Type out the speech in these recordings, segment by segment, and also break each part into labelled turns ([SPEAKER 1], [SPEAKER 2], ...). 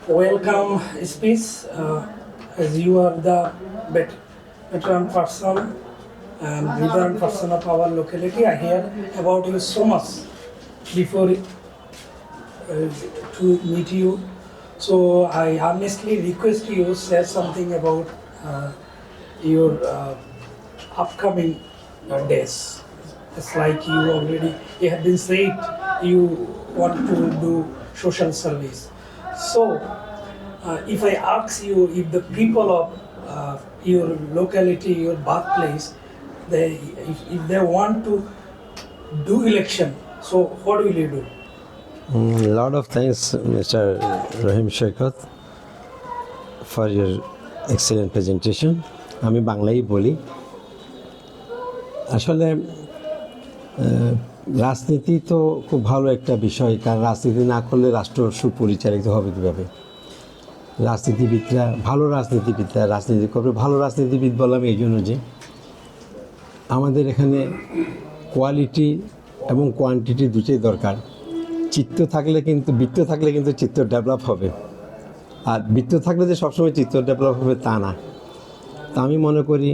[SPEAKER 1] welcome speech. As you are the veteran person and veteran person of our locality, I hear about you so much before to meet you. So I honestly request you say something about your upcoming days. It's like you have been said you want to do social service. So if I ask you if the people of your locality, your birthplace, if they want to do election, so what will you do?
[SPEAKER 2] Lot of thanks, Mr. Rahim Sheikhat, for your excellent presentation. আমি বাংলাই বলি। আসলে রাজনীতি তো খুব ভালো একটা বিষয়, কারণ রাজনীতি না করলে রাষ্ট্র সুপরিচালিত হবে কীভাবে। ভালো রাজনীতিবিদরা রাজনীতি করবে। ভালো রাজনীতিবিদ বললাম এই জন্য যে আমাদের এখানে কোয়ালিটি এবং কোয়ান্টিটি দুটোই দরকার। বৃত্ত থাকলে কিন্তু চিত্র ডেভেলপ হবে, আর বৃত্ত থাকলে যে সবসময় চিত্র ডেভেলপ হবে তা না। তা আমি মনে করি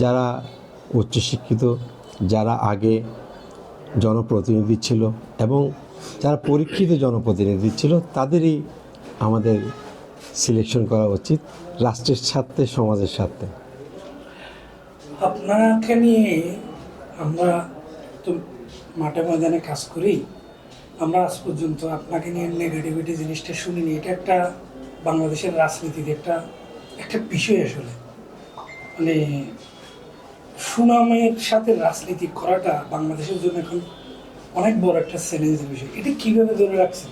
[SPEAKER 2] যারা উচ্চশিক্ষিত, যারা আগে জনপ্রতিনিধি ছিল এবং যারা পরীক্ষিত জনপ্রতিনিধি ছিল, তাদেরই আমাদের সিলেকশন করা উচিত রাষ্ট্রের স্বার্থে, সমাজের স্বার্থে।
[SPEAKER 1] আপনাকে নিয়ে আমরা তো মাঠে ময়দানে কাজ করি, আমরা আজ পর্যন্ত আপনাকে নিয়ে নেগেটিভিটি জিনিসটা শুনিনি। এটা একটা বাংলাদেশের রাজনীতিতে একটা বিষয় আসলে, মানে সুনামের সাথে রাজনীতি করাটা বাংলাদেশের জন্য এখন অনেক বড় একটা চ্যালেঞ্জের বিষয়। এটা কীভাবে ধরে রাখছেন?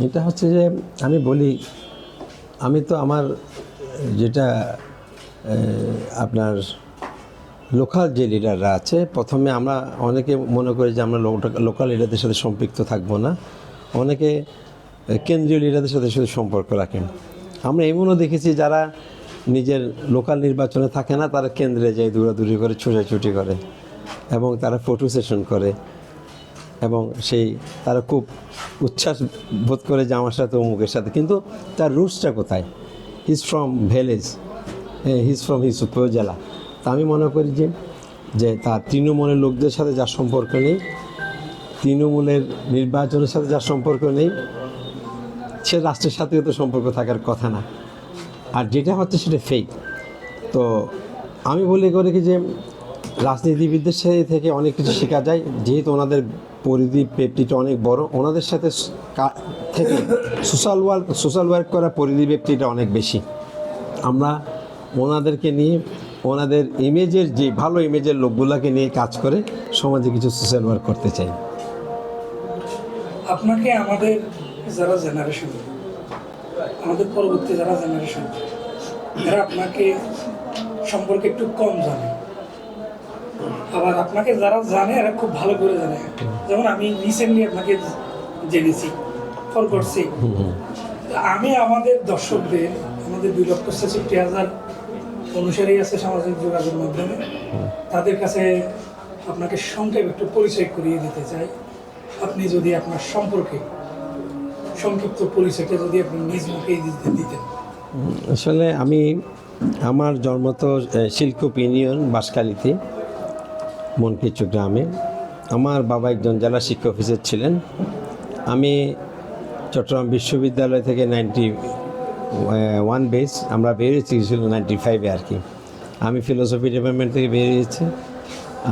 [SPEAKER 2] এটা হচ্ছে যে আমি বলি, আমি তো আমার যেটা আপনার লোকাল যে লিডাররা আছে, প্রথমে আমরা অনেকে মনে করি যে আমরা লোকাল লিডারদের সাথে সম্পৃক্ত থাকবো না, অনেকে কেন্দ্রীয় লিডারদের সাথে শুধু সম্পর্ক রাখেন। আমরা এমনও দেখেছি যারা নিজের লোকাল নির্বাচনে থাকে না, তারা কেন্দ্রে যায় দৌড়াদৌড়ি করে, ছোটাছুটি করে এবং তারা ফটো সেশন করে এবং তারা খুব উচ্ছ্বাস বোধ করে যে আমার সাথে অমুকের সাথে, কিন্তু তার রুটসটা কোথায়? His from village, his from his উপজেলা। তা আমি মনে করি যে তার তৃণমূলের লোকদের সাথে যার সম্পর্ক নেই, তৃণমূলের নির্বাচনের সাথে যার সম্পর্ক নেই, সে রাষ্ট্রের সাথেও তো সম্পর্ক থাকার কথা না। আর যেটা হচ্ছে সেটা ফেক। তো আমি বলি করে কি যে রাজনীতিবিদদের সাথে থেকে অনেক কিছু শেখা যায়, যেহেতু ওনাদের পরিধি ব্যাপ্তিটা অনেক বড়, ওনাদের সাথে থেকে সোশ্যাল ওয়ার্ক করা পরিধি ব্যাপ্তিটা অনেক বেশি। আমরা ওনাদেরকে নিয়ে, ওনাদের ইমেজের যে ভালো ইমেজের লোকগুলোকে নিয়ে কাজ করে সমাজে কিছু সোশ্যাল ওয়ার্ক করতে চাই।
[SPEAKER 1] আপনাকে আমাদের যারা জেনারেশন, আমাদের পরবর্তী যারা জেনারেশন, যারা আপনাকে সম্পর্কে একটু কম জানে, আবার আপনাকে যারা জানে এরা খুব ভালো করে জানে। যেমন আমি রিসেন্টলি আপনাকে জেনেছি, ফল করছি। আমি আমাদের দর্শকদের, আমাদের 2,66,000 অনুসারী আছে সামাজিক যোগাযোগ মাধ্যমে, তাদের কাছে আপনাকে সংক্ষেপে একটু পরিচয় করিয়ে দিতে চাই। আপনি যদি আপনার সম্পর্কে সংক্ষিপ্ত পরিচয়টা যদি আপনি নিজ মুখেই দিতেন।
[SPEAKER 2] আসলে আমার জন্ম তো শিলকুপ ইউনিয়ন বাঁশখালীতে, মনকিচু গ্রামে। আমার বাবা একজন জেলা শিক্ষা অফিসার ছিলেন। আমি চট্টগ্রাম বিশ্ববিদ্যালয় থেকে 91 বেস আমরা বেরিয়েছি, ছিল 95-এ আর কি। আমি ফিলোসফি ডিপার্টমেন্ট থেকে বেরিয়েছি।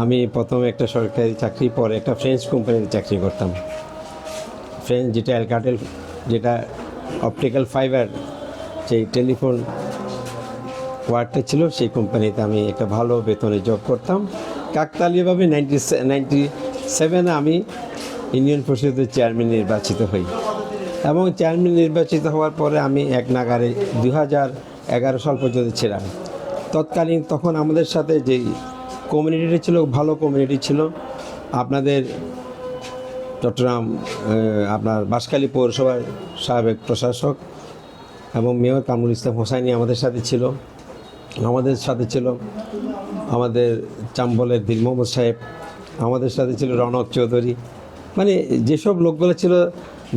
[SPEAKER 2] আমি প্রথমে একটা সরকারি চাকরি, পরে একটা ফ্রেঞ্চ কোম্পানিতে চাকরি করতাম। ফ্রেঞ্চ যেটা অ্যালকাটেল, যেটা অপটিক্যাল ফাইবার যেই টেলিফোন ওয়ার্ডটা ছিল, সেই কোম্পানিতে আমি একটা ভালো বেতনে জব করতাম। কাকতালীয়ভাবে 97-এ আমি ইউনিয়ন পরিষদের চেয়ারম্যান নির্বাচিত হই এবং চেয়ারম্যান নির্বাচিত হওয়ার পরে আমি এক নাগারে 2011 সাল পর্যন্ত ছিলাম। তখন আমাদের সাথে যে কমিউনিটিটা ছিল, ভালো কমিউনিটি ছিল। আপনাদের চট্টগ্রাম আপনার বাঁশখালী পৌরসভার সাবেক প্রশাসক এবং মেয়র কামরুল ইসলাম হোসাইনি আমাদের সাথে ছিল। আমাদের চাম্বলের দিল মোহাম্মদ সাহেব, আমাদের সাথে ছিল রনক চৌধুরী। মানে যেসব লোকগুলো ছিল,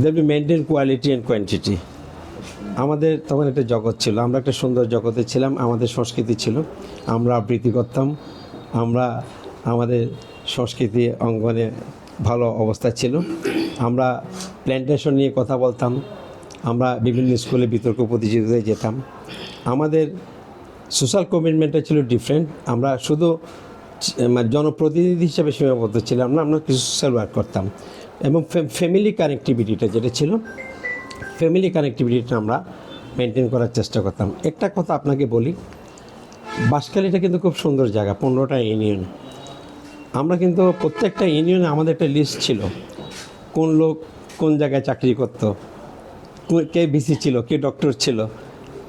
[SPEAKER 2] they maintain quality and quantity. আমাদের তখন একটা জগৎ ছিল, আমরা একটা সুন্দর জগতে ছিলাম, আমাদের সংস্কৃতি ছিল, আমরা আবৃত্তি করতাম, আমরা আমাদের সংস্কৃতি অঙ্গনে ভালো অবস্থা ছিল, আমরা প্ল্যান্টেশন নিয়ে কথা বলতাম, আমরা বিভিন্ন স্কুলে বিতর্ক প্রতিযোগিতায় যেতাম। আমাদের সোশ্যাল কমিটমেন্টটা ছিল ডিফারেন্ট। আমরা শুধু মানে জনপ্রতিনিধি হিসেবে সীমাবদ্ধ ছিলাম না, আমরা কিছু সোশ্যাল ওয়ার্ক করতাম এবং ফ্যামিলি কানেক্টিভিটিটা যেটা ছিল, ফ্যামিলি কানেক্টিভিটিটা আমরা মেনটেন করার চেষ্টা করতাম। একটা কথা আপনাকে বলি, বাঁশখালীটা কিন্তু খুব সুন্দর জায়গা, 15টা ইউনিয়ন। আমরা কিন্তু প্রত্যেকটা ইউনিয়নে আমাদের একটা লিস্ট ছিল, কোন লোক কোন জায়গায় চাকরি করতো, কে বিসি ছিল, কে ডক্টর ছিল,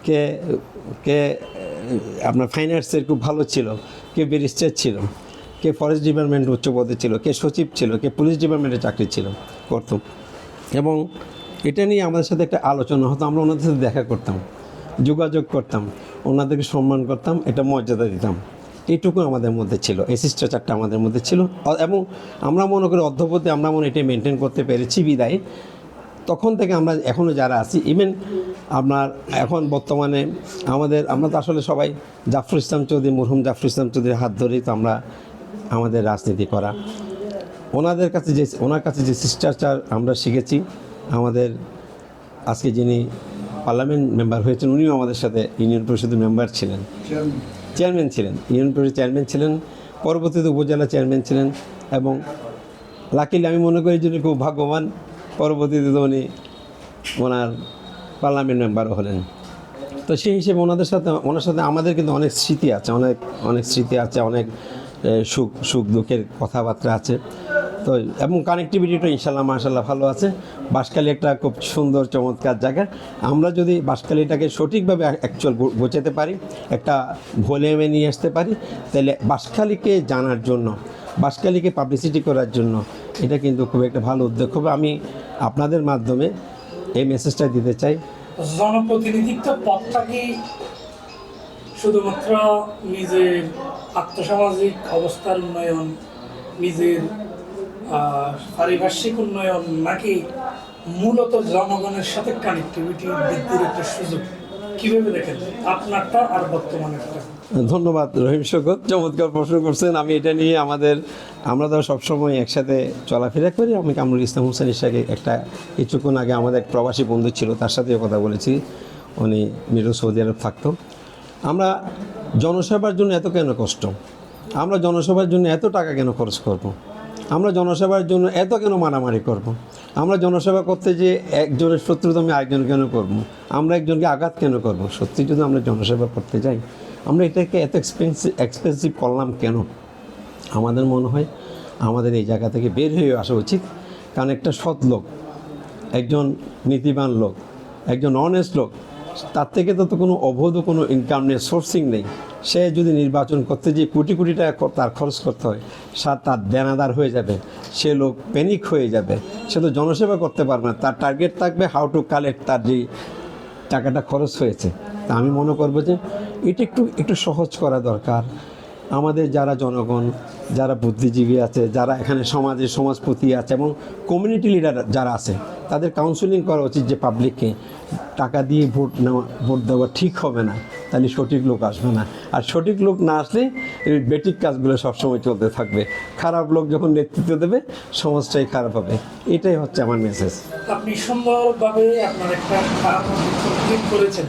[SPEAKER 2] কে কে আপনার ফাইন্যান্সের খুব ভালো ছিল, কে ব্যারিস্টার ছিল, কে ফরেস্ট ডিপার্টমেন্ট উচ্চ পদে ছিল, কে সচিব ছিল, কে পুলিশ ডিপার্টমেন্টে চাকরি ছিল করতো। এবং এটা নিয়ে আমাদের সাথে একটা আলোচনা হতো, আমরা ওনাদের সাথে দেখা করতাম, যোগাযোগ করতাম, ওনাদেরকে সম্মান করতাম, একটা মর্যাদা দিতাম। এইটুকু আমাদের মধ্যে ছিল, এই শিষ্টাচারটা আমাদের মধ্যে ছিল। এবং আমরা মনে করি অধ্যপতি আমরা মনে এটা মেনটেন করতে পেরেছি বিদায় তখন থেকে আমরা এখনও যারা আছি, ইভেন আপনার এখন বর্তমানে আমরা তো আসলে সবাই জাফর ইসলাম চৌধুরী, মরহুম জাফর ইসলাম চৌধুরীর হাত ধরেই তো আমরা আমাদের রাজনীতি করা। ওনার কাছে যে শিষ্টাচার আমরা শিখেছি, আমাদের আজকে যিনি পার্লামেন্ট মেম্বার হয়েছেন উনিও আমাদের সাথে ইউনিয়ন পরিষদের মেম্বার ছিলেন, চেয়ারম্যান ছিলেন, ইউনিয়ন পরিষদের চেয়ারম্যান ছিলেন, পরবর্তীতে উপজেলা চেয়ারম্যান ছিলেন। এবং লাকিলি আমি মনে করি যিনি খুব ভাগ্যবান, পরবর্তীতে তো উনি ওনার পার্লামেন্ট মেম্বারও হলেন। তো সেই হিসেবে ওনার সাথে আমাদের কিন্তু অনেক স্মৃতি আছে, অনেক স্মৃতি আছে, অনেক সুখ দুঃখের কথাবার্তা আছে। তো এবং কানেক্টিভিটিটা ইনশাল্লাহ মাশাল্লাহ ভালো আছে। বাঁশখালী একটা খুব সুন্দর চমৎকার জায়গা। আমরা যদি বাঁশখালীটাকে সঠিকভাবে অ্যাকচুয়াল গোছাতে পারি, একটা ভলিউমে নিয়ে আসতে পারি, তাহলে বাঁশখালীকে জানার জন্য, বাঁশখালীকে পাবলিসিটি করার জন্য এটা কিন্তু খুব একটা ভালো উদ্যোগ হবে। আমি আপনাদের মাধ্যমে এই মেসেজটা দিতে চাই।
[SPEAKER 1] জনপ্রতিনিধিত্ব পদটা কি শুধুমাত্র নিজের আর্থসামাজিক অবস্থার উন্নয়ন, নিজের পারিপার্শ্বিক উন্নয়ন, নাকি মূলত জনগণের সাথে কানেক্টিভিটি বৃদ্ধির একটা সুযোগ? কীভাবে দেখেন আপনারটা আর বর্তমানেরটা?
[SPEAKER 2] ধন্যবাদ রহিম শকত, চমৎকার প্রশ্ন করছেন। আমি এটা নিয়ে আমরা তো সবসময় একসাথে চলাফেরা করি। আমি কামরুল ইসলাম হোসেনের সাথে কিছুক্ষণ আগে আমাদের এক প্রবাসী বন্ধু ছিল, তার সাথেও কথা বলেছি, উনি মিরু সৌদি আরব থাকতো। আমরা জনসেবার জন্য এত কেন কষ্ট, আমরা জনসেবার জন্য এত টাকা কেন খরচ করব, আমরা জনসেবার জন্য এত কেন মারামারি করব, আমরা জনসেবা করতে যে একজনের শত্রুতা আমি আরেকজন কেন করব, আমরা একজনকে আঘাত কেন করব? সত্যি যদি আমরা জনসেবা করতে যাই, আমরা এটাকে এত এক্সপেন্সিভ করলাম কেন? আমাদের মনে হয় আমাদের এই জায়গা থেকে বের হয়ে আসা উচিত। কারণ একটা সৎ লোক, একজন নীতিবান লোক, একজন অনেস্ট লোক, তার থেকে তো কোনো অবৈধ কোনো ইনকাম নেই, সোর্সিং নেই। সে যদি নির্বাচন করতে গিয়ে কোটি কোটি টাকা তার খরচ করতে হয়, তার দেনাদার হয়ে যাবে, সে লোক প্যানিক হয়ে যাবে, সে তো জনসেবা করতে পারবে না। তার টার্গেট থাকবে হাউ টু কালেক্ট তার যে টাকাটা খরচ হয়েছে। তা আমি মনে করবো যে এটা একটু সহজ করা দরকার। আমাদের যারা জনগণ, যারা বুদ্ধিজীবী আছে, যারা এখানে সমাজপতি আছে এবং কমিউনিটি লিডার যারা আছে, তাদের কাউন্সিলিং করা উচিত যে পাবলিককে টাকা দিয়ে ভোট দেওয়া ঠিক হবে না, তাহলে সঠিক লোক আসবে না। আর সঠিক লোক না আসলে এই বেঠিক কাজগুলো সবসময় চলতে থাকবে। খারাপ লোক যখন নেতৃত্ব দেবে, সমাজটাই খারাপ হবে। এটাই হচ্ছে আমার মেসেজ।
[SPEAKER 1] আপনি সুন্দরভাবে আপনার একটা কমপ্লিট করেছেন।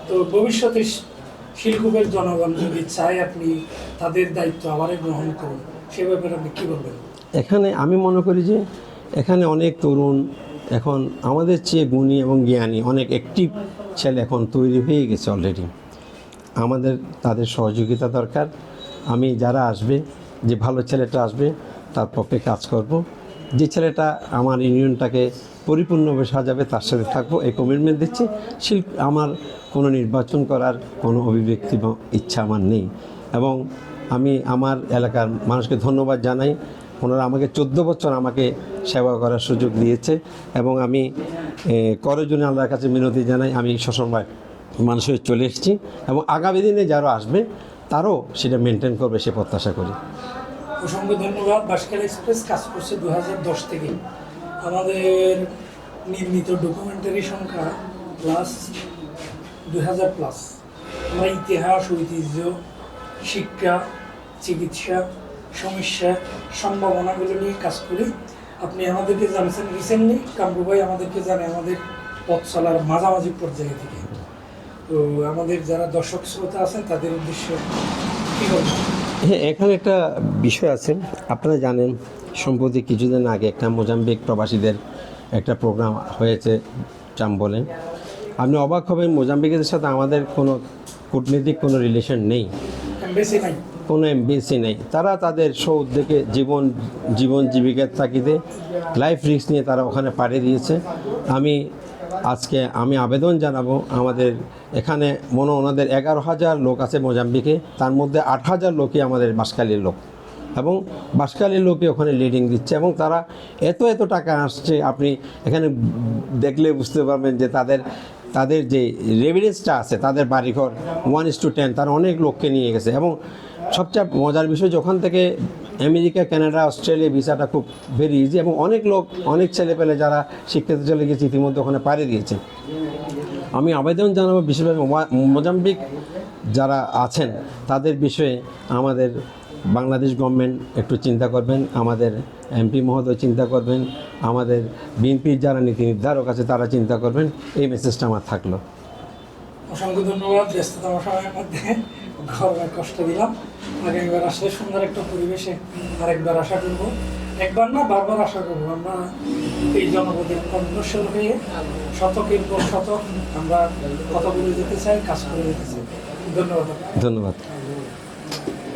[SPEAKER 1] তো ভবিষ্যতে শিলকুপের জনগণ যদি চায় আপনি তাদের দায়িত্ব আবার গ্রহণ করুন, সে ব্যাপারে আপনি কী বলবেন?
[SPEAKER 2] এখানে আমি মনে করি যে এখানে অনেক তরুণ, এখন আমাদের চেয়ে গুণী এবং জ্ঞানী অনেক অ্যাক্টিভ ছেলে এখন তৈরি হয়ে গেছে অলরেডি। আমাদের তাদের সহযোগিতা দরকার। আমি যারা আসবে, যে ভালো ছেলেটা আসবে তার পক্ষে কাজ করব। যে ছেলেটা আমার ইউনিয়নটাকে পরিপূর্ণভাবে সাজাবে তার সাথে থাকবো, এই কমিটমেন্ট দিচ্ছি। আমার কোনো নির্বাচন করার কোনো অভিব্যক্তি বা ইচ্ছা আমার নেই। এবং আমি আমার এলাকার মানুষকে ধন্যবাদ জানাই, ওনারা আমাকে 14 বছর আমাকে সেবা করার সুযোগ দিয়েছে এবং আমি করার জন্য আল্লাহর কাছে মিনতি জানাই। আমি সসময় মানুষের চলে এসেছি এবং আগামী দিনে যারা আসবে তারও সেটা মেনটেন করবে সে প্রত্যাশা করি।
[SPEAKER 1] অসংখ্য ধন্যবাদ। বাঁশখালী এক্সপ্রেস কাজ করছে 2010 থেকে। আমাদের নির্মিত ডকুমেন্টারি সংখ্যা প্লাস 2000 প্লাস আমরা ইতিহাস, ঐতিহ্য, শিক্ষা, চিকিৎসা, সমস্যা, সম্ভাবনাগুলো নিয়ে কাজ করি। আপনি আমাদেরকে জানিয়েছেন রিসেন্টলি, কামরু ভাই আমাদেরকে জানে আমাদের পথ চলার মাঝামাঝি পর্যায়ে থেকে। তো আমাদের যারা দর্শক শ্রোতা আছেন তাদের উদ্দেশ্যে কী বলবেন?
[SPEAKER 2] হ্যাঁ, এখানে একটা বিষয় আছে। আপনারা জানেন সম্প্রতি কিছুদিন আগে একটা মোজাম্বিক প্রবাসীদের একটা প্রোগ্রাম হয়েছে চাম্বলে। আপনি অবাক হবেন, মোজাম্বিকের সাথে আমাদের কোনো কূটনৈতিক কোনো রিলেশন নেই,
[SPEAKER 1] বেশি নাই।
[SPEAKER 2] কোনো এমবিসি নেই। তারা তাদের উদ্যোগে জীবন জীবিকার তাগিদে লাইফ রিস্ক নিয়ে তারা ওখানে পাড়ি দিয়েছে। আজকে আমি আবেদন জানাবো, আমাদের এখানে ওনাদের 11,000 লোক আছে মোজাম্বিকে, তার মধ্যে 8,000 লোকই আমাদের বাঁশখালীর লোক, এবং বাঁশখালীর লোকই ওখানে লিডিং দিচ্ছে, এবং তারা এত টাকা আসছে। আপনি এখানে দেখলে বুঝতে পারবেন যে তাদের যে রেভিডেন্সটা আছে, তাদের বাড়িঘর 1:10, তারা অনেক লোককে নিয়ে গেছে। এবং সবচেয়ে মজার বিষয়, যখন থেকে আমেরিকা, কানাডা, অস্ট্রেলিয়া ভিসাটা খুব ভেরি ইজি, এবং অনেক ছেলেপেলে যারা শিক্ষিত চলে গেছে ইতিমধ্যে ওখানে পাড়ি দিয়েছে। আমি আবেদন জানাবো বিশেষভাবে মোজাম্বিক যারা আছেন তাদের বিষয়ে আমাদের বাংলাদেশ গভর্নমেন্ট একটু চিন্তা করবেন, আমাদের এমপি মহোদয় চিন্তা করবেন, আমাদের বিএনপির যারা নীতি নির্ধারক আছে তারা চিন্তা করবেন। এই মেসেজটা আমার থাকলো।
[SPEAKER 1] অসংখ্য ধন্যবাদ। ব্যস্ততম সময়ের মধ্যে গরমে কষ্ট দিলাম। আগামীবার আসলে সুন্দর একটা পরিবেশে আরেকবার আশা করব, একবার না বারবার আশা করব। আমরা এই জনপদের কণ্ঠস্বর হয়ে শতকের পর শতক আমরা কথা বলে যেতে চাই, কাজ করে যেতে চাই। ধন্যবাদ।
[SPEAKER 2] ধন্যবাদ।